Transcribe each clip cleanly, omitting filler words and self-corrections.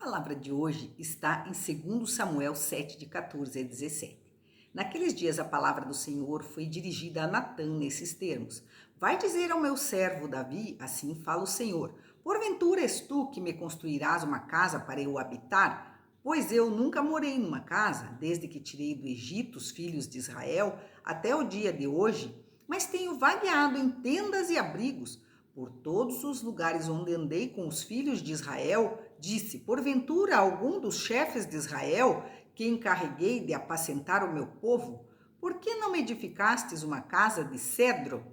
Palavra de hoje está em 2 Samuel 7, de 14 a 17. Naqueles dias a palavra do Senhor foi dirigida a Natã nesses termos: Vai dizer ao meu servo Davi, assim fala o Senhor: Porventura és tu que me construirás uma casa para eu habitar? Pois eu nunca morei numa casa, desde que tirei do Egito os filhos de Israel até o dia de hoje, mas tenho vagueado em tendas e abrigos. Por todos os lugares onde andei com os filhos de Israel, disse: Porventura algum dos chefes de Israel, que encarreguei de apacentar o meu povo, por que não me edificastes uma casa de cedro?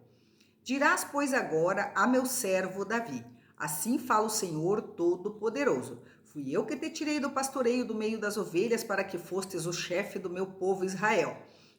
Dirás, pois, agora a meu servo Davi: Assim fala o Senhor Todo-Poderoso: Fui eu que te tirei do pastoreio do meio das ovelhas para que fostes o chefe do meu povo Israel.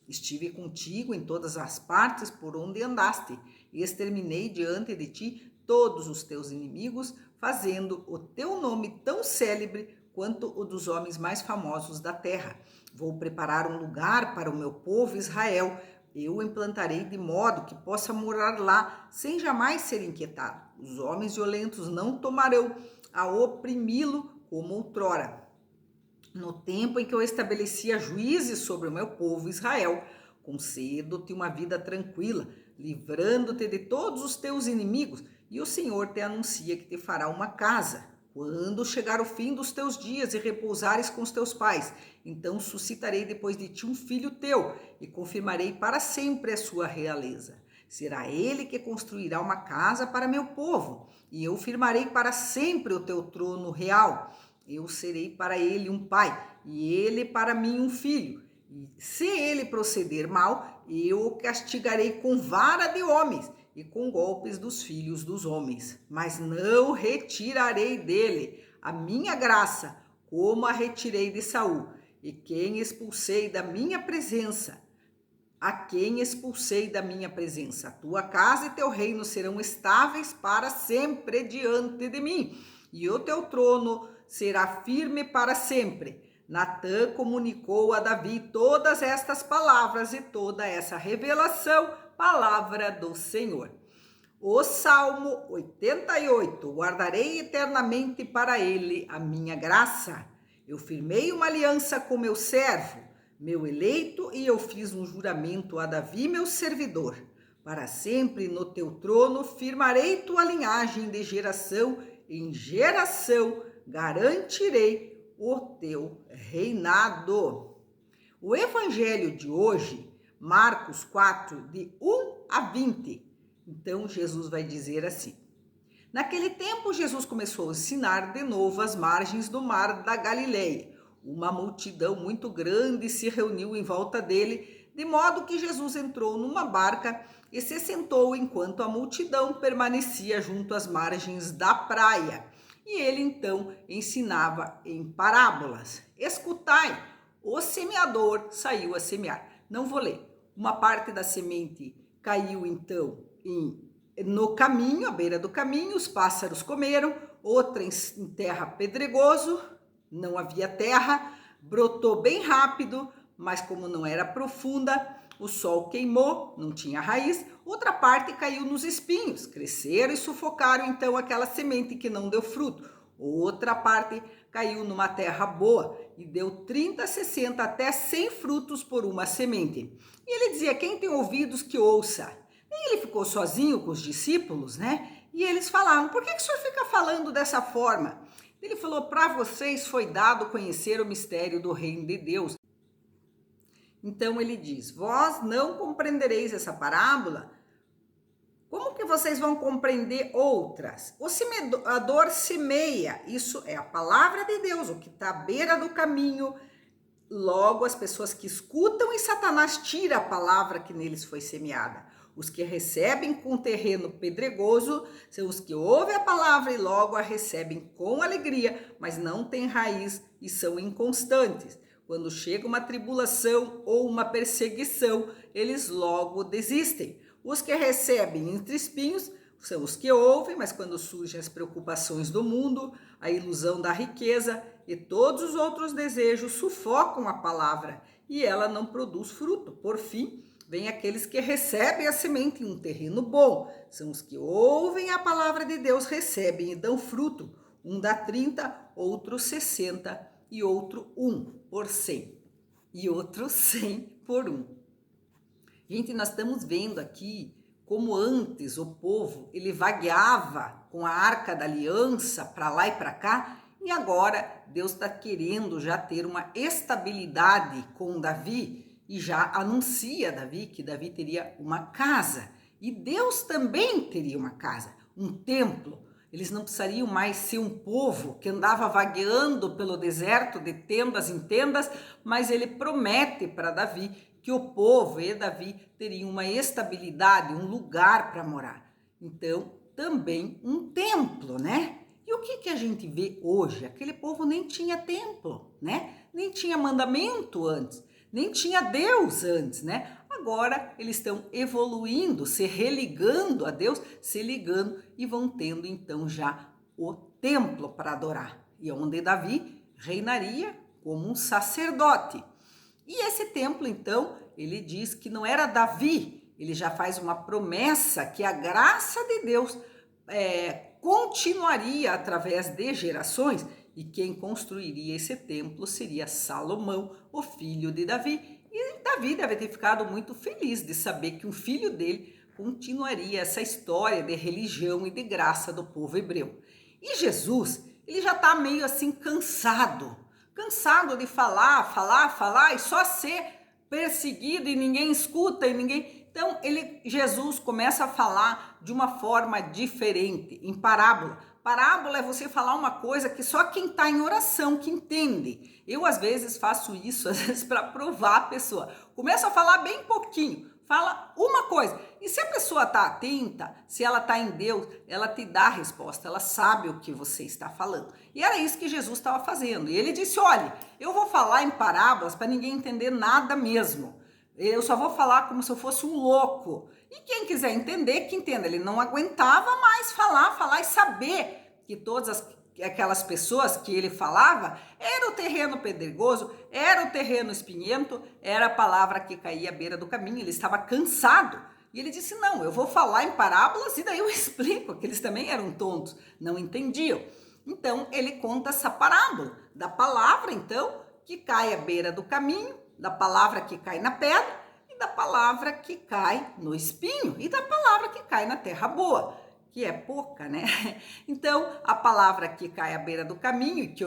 Estive contigo em todas as partes por onde andaste, e exterminei diante de ti todos os teus inimigos, fazendo o teu nome tão célebre quanto o dos homens mais famosos da terra. Vou preparar um lugar para o meu povo Israel. Eu o implantarei de modo que possa morar lá, sem jamais ser inquietado. Os homens violentos não tomarão a oprimi-lo como outrora, no tempo em que eu estabelecia juízes sobre o meu povo Israel. Concedo-te uma vida tranquila, livrando-te de todos os teus inimigos, e o Senhor te anuncia que te fará uma casa. Quando chegar o fim dos teus dias e repousares com os teus pais, então suscitarei depois de ti um filho teu, e confirmarei para sempre a sua realeza. Será ele que construirá uma casa para meu povo, e eu firmarei para sempre o teu trono real. Eu serei para ele um pai, e ele para mim um filho. E se ele proceder mal, eu o castigarei com vara de homens e com golpes dos filhos dos homens. Mas não retirarei dele a minha graça, como a retirei de Saul, e quem expulsei da minha presença. A quem expulsei da minha presença, tua casa e teu reino serão estáveis para sempre diante de mim, e o teu trono será firme para sempre. Natã comunicou a Davi todas estas palavras e toda essa revelação, palavra do Senhor. O Salmo 88, guardarei eternamente para ele a minha graça. Eu firmei uma aliança com meu servo, meu eleito, e eu fiz um juramento a Davi, meu servidor. Para sempre no teu trono firmarei tua linhagem de geração em geração, garantirei o teu reinado. O evangelho de hoje, Marcos 4, de 1 a 20. Então Jesus vai dizer assim: Naquele tempo Jesus começou a ensinar de novo às margens do mar da Galileia. Uma multidão muito grande se reuniu em volta dele, de modo que Jesus entrou numa barca e se sentou enquanto a multidão permanecia junto às margens da praia. E ele então ensinava em parábolas. Escutai, o semeador saiu a semear. Não vou ler. Uma parte da semente caiu então no caminho, à beira do caminho, os pássaros comeram. Outra em terra pedregoso, não havia terra, brotou bem rápido, mas como não era profunda, o sol queimou, não tinha raiz. Outra parte caiu nos espinhos, cresceram e sufocaram então aquela semente que não deu fruto. Outra parte caiu numa terra boa e deu 30, 60 até 100 frutos por uma semente. E ele dizia: quem tem ouvidos que ouça. E ele ficou sozinho com os discípulos, né? E eles falaram: por que o senhor fica falando dessa forma? Ele falou: para vocês foi dado conhecer o mistério do reino de Deus. Então ele diz: vós não compreendereis essa parábola? Como que vocês vão compreender outras? O semeador semeia, isso é a palavra de Deus, o que está à beira do caminho. Logo, as pessoas que escutam, e Satanás tira a palavra que neles foi semeada. Os que recebem com terreno pedregoso são os que ouvem a palavra e logo a recebem com alegria, mas não têm raiz e são inconstantes. Quando chega uma tribulação ou uma perseguição, eles logo desistem. Os que recebem entre espinhos são os que ouvem, mas quando surgem as preocupações do mundo, a ilusão da riqueza e todos os outros desejos sufocam a palavra e ela não produz fruto. Por fim, vem aqueles que recebem a semente em um terreno bom. São os que ouvem a palavra de Deus, recebem e dão fruto. Um dá 30, outro 60 e outro 1 por 100. E outro 100 por 1. Gente, nós estamos vendo aqui como antes o povo ele vagueava com a Arca da Aliança para lá e para cá, e agora Deus está querendo já ter uma estabilidade com Davi e já anuncia a Davi que Davi teria uma casa. E Deus também teria uma casa, um templo. Eles não precisariam mais ser um povo que andava vagueando pelo deserto de tendas em tendas, mas ele promete para Davi que o povo e Davi teriam uma estabilidade, um lugar para morar. Então, também um templo, né? E o que a gente vê hoje? Aquele povo nem tinha templo, né? Nem tinha mandamento antes, nem tinha Deus antes, né? Agora eles estão evoluindo, se religando a Deus, se ligando e vão tendo então já o templo para adorar. E onde Davi reinaria como um sacerdote. E esse templo, então, ele diz que não era Davi, ele já faz uma promessa que a graça de Deus continuaria através de gerações, e quem construiria esse templo seria Salomão, o filho de Davi. E Davi deve ter ficado muito feliz de saber que um filho dele continuaria essa história de religião e de graça do povo hebreu. E Jesus, ele já está meio assim cansado de falar e só ser perseguido e ninguém escuta e ninguém... Então, Jesus começa a falar de uma forma diferente, em parábola. Parábola é você falar uma coisa que só quem está em oração que entende. Eu, às vezes, faço isso, às vezes, para provar a pessoa. Começo a falar bem pouquinho, fala uma coisa. E se a pessoa está atenta, se ela está em Deus, ela te dá a resposta, ela sabe o que você está falando. E era isso que Jesus estava fazendo. E ele disse, olha, eu vou falar em parábolas para ninguém entender nada mesmo. Eu só vou falar como se eu fosse um louco. E quem quiser entender, que entenda. Ele não aguentava mais falar e saber que todas aquelas pessoas que ele falava, era o terreno pedregoso, era o terreno espinhento, era a palavra que caía à beira do caminho. Ele estava cansado. E ele disse, não, eu vou falar em parábolas e daí eu explico, que eles também eram tontos, não entendiam. Então, ele conta essa parábola da palavra, então, que cai à beira do caminho, da palavra que cai na pedra e da palavra que cai no espinho e da palavra que cai na terra boa, que é pouca, né? Então, a palavra que cai à beira do caminho e que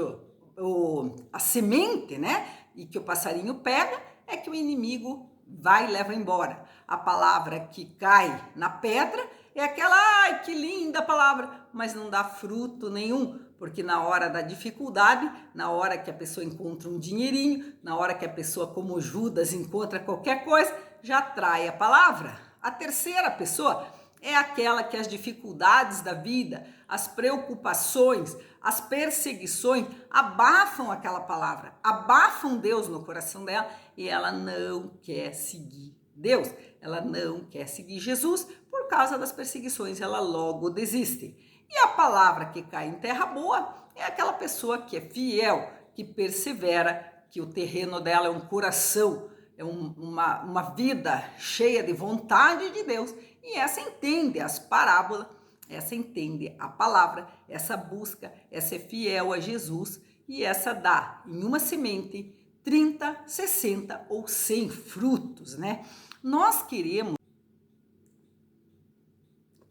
a semente, né? E que o passarinho pega é que o inimigo vai e leva embora. A palavra que cai na pedra é aquela, ai, que linda palavra, mas não dá fruto nenhum, porque na hora da dificuldade, na hora que a pessoa encontra um dinheirinho, na hora que a pessoa, como Judas, encontra qualquer coisa, já trai a palavra. A terceira pessoa é aquela que as dificuldades da vida, as preocupações, as perseguições abafam aquela palavra, abafam Deus no coração dela e ela não quer seguir Deus, ela não quer seguir Jesus por causa das perseguições, ela logo desiste. E a palavra que cai em terra boa é aquela pessoa que é fiel, que persevera, que o terreno dela é um coração, é uma vida cheia de vontade de Deus. E essa entende as parábolas, essa entende a palavra, essa busca, essa é fiel a Jesus e essa dá em uma semente 30, 60 ou 100 frutos, né?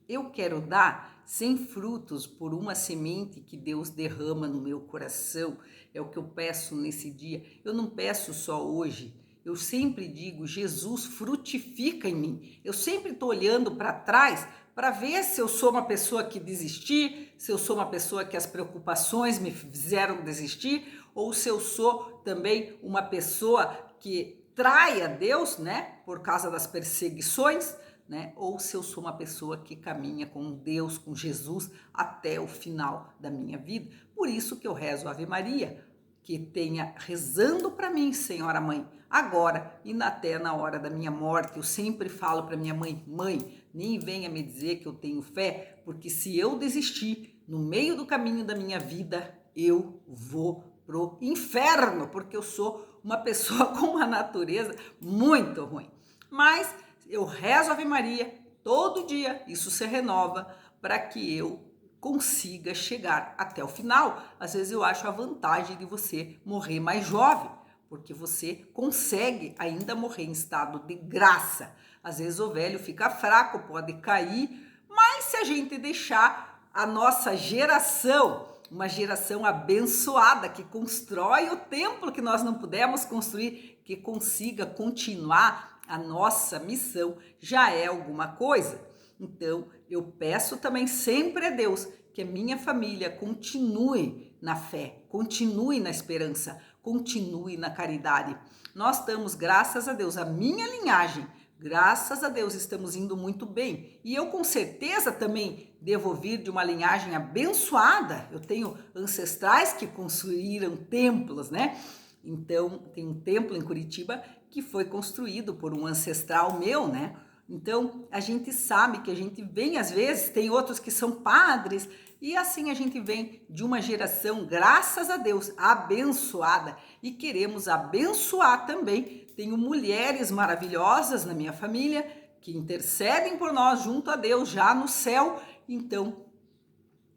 Eu quero dar 100 frutos por uma semente que Deus derrama no meu coração. É o que eu peço nesse dia. Eu não peço só hoje. Eu sempre digo, Jesus frutifica em mim. Eu sempre estou olhando para trás para ver se eu sou uma pessoa que desisti, se eu sou uma pessoa que as preocupações me fizeram desistir, ou se eu sou também uma pessoa que trai a Deus, né, por causa das perseguições, né, ou se eu sou uma pessoa que caminha com Deus, com Jesus, até o final da minha vida. Por isso que eu rezo Ave Maria, que tenha rezando para mim, Senhora Mãe, agora e até na hora da minha morte. Eu sempre falo para minha mãe, mãe, nem venha me dizer que eu tenho fé, porque se eu desistir no meio do caminho da minha vida, eu vou pro inferno, porque eu sou uma pessoa com uma natureza muito ruim. Mas eu rezo Ave Maria todo dia, isso se renova, para que eu consiga chegar até o final. Às vezes eu acho a vantagem de você morrer mais jovem, porque você consegue ainda morrer em estado de graça. Às vezes o velho fica fraco, pode cair, mas se a gente deixar a nossa geração, uma geração abençoada, que constrói o templo que nós não pudemos construir, que consiga continuar a nossa missão, já é alguma coisa. Então, eu peço também sempre a Deus que a minha família continue na fé, continue na esperança, continue na caridade. Nós estamos, graças a Deus, a minha linhagem, graças a Deus, estamos indo muito bem. E eu com certeza também devo vir de uma linhagem abençoada. Eu tenho ancestrais que construíram templos, né? Então, tem um templo em Curitiba que foi construído por um ancestral meu, né? Então, a gente sabe que a gente vem, às vezes, tem outros que são padres, e assim a gente vem de uma geração, graças a Deus, abençoada, e queremos abençoar também. Tenho mulheres maravilhosas na minha família que intercedem por nós junto a Deus já no céu. Então,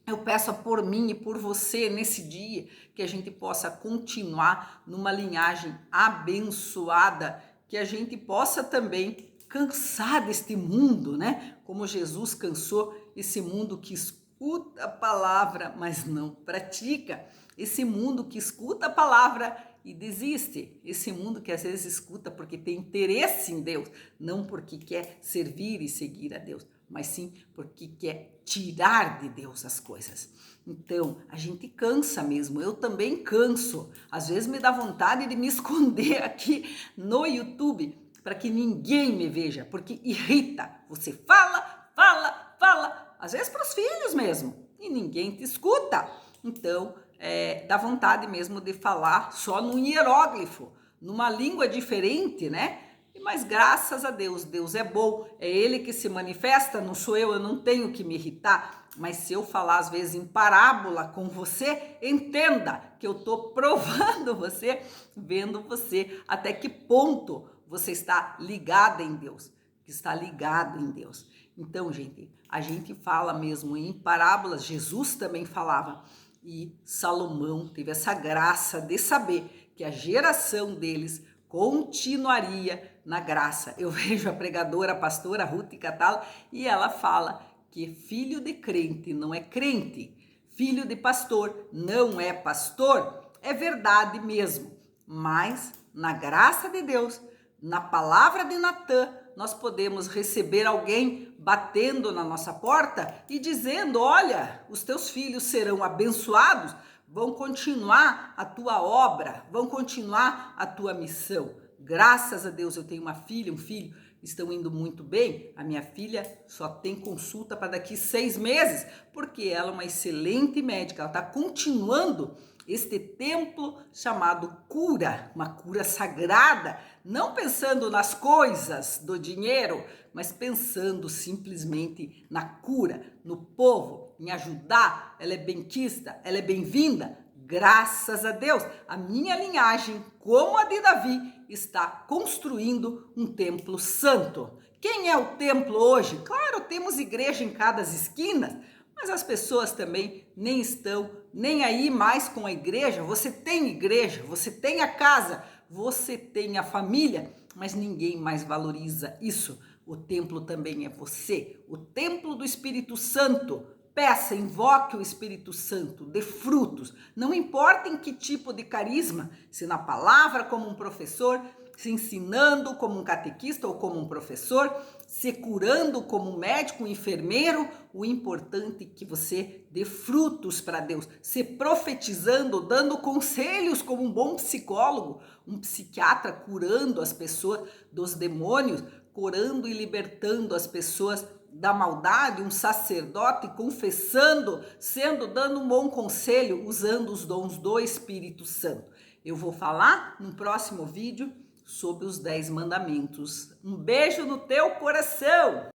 eu peço por mim e por você nesse dia que a gente possa continuar numa linhagem abençoada, que a gente possa também cansar deste mundo, né? Como Jesus cansou, esse mundo que escuta a palavra, mas não pratica. Esse mundo que escuta a palavra e desiste. Esse mundo que às vezes escuta porque tem interesse em Deus, não porque quer servir e seguir a Deus, mas sim porque quer tirar de Deus as coisas. Então, a gente cansa mesmo, eu também canso. Às vezes me dá vontade de me esconder aqui no YouTube, para que ninguém me veja, porque irrita. Você fala, às vezes para os filhos mesmo, e ninguém te escuta. Então, dá vontade mesmo de falar só num hieróglifo, numa língua diferente, né? Mas graças a Deus, Deus é bom, é Ele que se manifesta, não sou eu não tenho que me irritar. Mas se eu falar às vezes em parábola com você, entenda que eu estou provando você, vendo você, até que ponto você está ligada em Deus, que está ligado em Deus. Então, gente, a gente fala mesmo em parábolas, Jesus também falava, e Salomão teve essa graça de saber que a geração deles continuaria na graça. Eu vejo a pregadora, a pastora Ruth Catala, e ela fala que filho de crente não é crente, filho de pastor não é pastor. É verdade mesmo, mas na graça de Deus, na palavra de Natã, nós podemos receber alguém batendo na nossa porta e dizendo: olha, os teus filhos serão abençoados, vão continuar a tua obra, vão continuar a tua missão. Graças a Deus eu tenho uma filha, um filho, estão indo muito bem. A minha filha só tem consulta para daqui 6 meses, porque ela é uma excelente médica, ela está continuando este templo chamado cura, uma cura sagrada, não pensando nas coisas do dinheiro, mas pensando simplesmente na cura, no povo, em ajudar. Ela é benquista, ela é bem-vinda. Graças a Deus, a minha linhagem, como a de Davi, está construindo um templo santo. Quem é o templo hoje? Claro, temos igreja em cada esquina, mas as pessoas também nem estão nem aí mais com a igreja. Você tem igreja, você tem a casa, você tem a família, mas ninguém mais valoriza isso. O templo também é você, o templo do Espírito Santo. Peça, invoque o Espírito Santo, dê frutos, não importa em que tipo de carisma, se na palavra como um professor, se ensinando como um catequista ou como um professor, se curando como um médico, um enfermeiro, o importante é que você dê frutos para Deus, se profetizando, dando conselhos como um bom psicólogo, um psiquiatra curando as pessoas dos demônios, curando e libertando as pessoas da maldade, um sacerdote confessando, dando um bom conselho, usando os dons do Espírito Santo. Eu vou falar no próximo vídeo sobre os 10 mandamentos. Um beijo no teu coração!